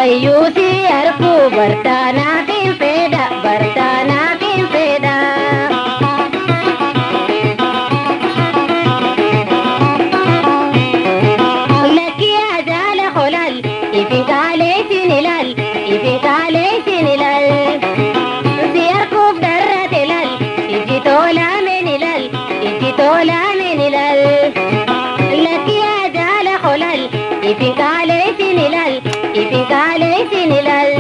Ogayyuusi arkuu bartaanaatiin fedha bartaanaatiin fedha. Lakki ajaala holal ifin kaaleetiin ilal ifin kaaleetiin ilal. Si arkuuf darrate ilal iji toolaamen ilal iji toolaamen ilal. Lakki ajaala holal ifin kaaleetiin ilal ifin kaaleetiin ilal.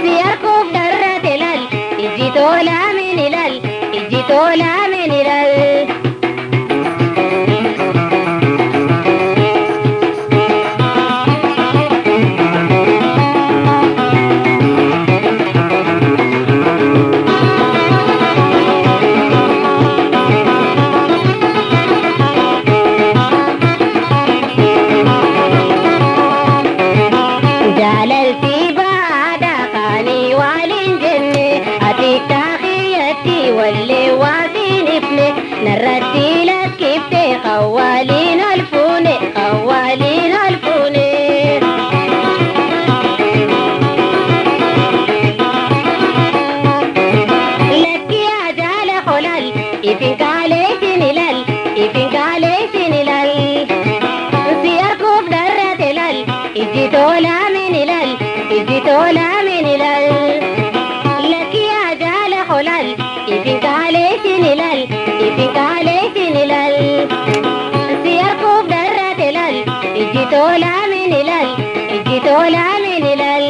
Si arkuuf darrate ilal iji toolaamen ilal iji toolaamen ilal. Jaalaltii baadhaa kaanii waliin jenne ati taakiyyatti wallee waasiin ifne narratti lakkifte qawwaaliin ol fuune qawwaaliin ol fuune. Lakki ajaala holal ifin kaaleetiin ilal ifin kaaleetiin ilal. Si arkuuf darrate ilal iji toolaamen ilal iji toolaamen ilal. Lakki ajaala holal ifin kaaleetiin ilal ifin kaaleetiin ilal. Si arkuuf darrate ilal iji toolaamen ilal iji toolaamen ilal.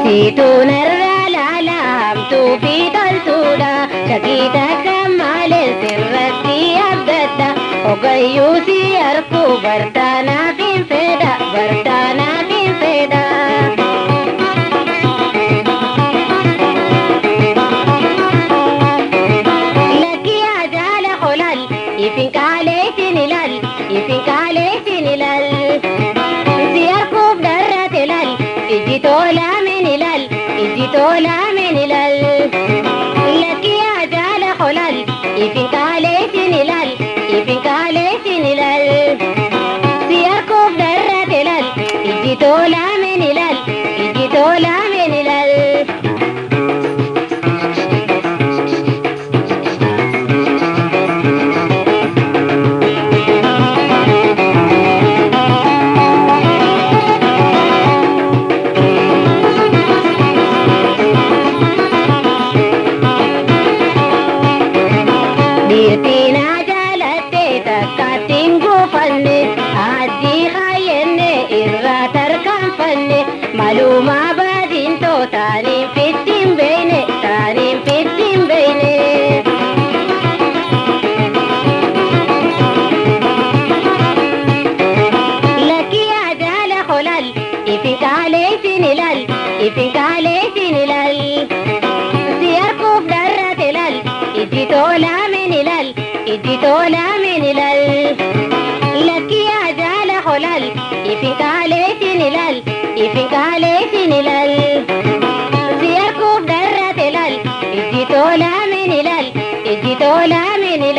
Siituu narraa laalamtuu fi toltuudha shakiita kammaaleen sirratti abdadda. Ogayyuusi arkuu bartaanaatiin fedha bartaanaatiin fedha. Lakki ajaala holal ifin kaaleetiin ilal ifin kaaleetiin ilal. Si arkuuf darrate ilal iji toolaamen ilal iji toolaamen ilal. Lakki ajaala holal ifin kaaleetiin ilal ifin kaaleetiin ilal. Si arkuuf darrate ilal iji toolaamen ilal iji toolaamen ilal. Dhiirtiin ajaalatte takkaatiin guufanne addii hayyenne irraa tarkaanfanne malumaa baadintoo taaniin fittiin beeyne taaniin fittiin beeyne. Lakki ajaala holal ifin kaaleetiin ilal ifin kaaleetiin ilal. Si arkuuf darrate ilal iji toolaamen ilal iji toolaamen ilal. Lakki ajaala holal ifin kaaleetiin ilal ifin kaaleetiin ilal. Si arkuuf darrate ilal iji toolaamen ilal iji toolaamen ilal.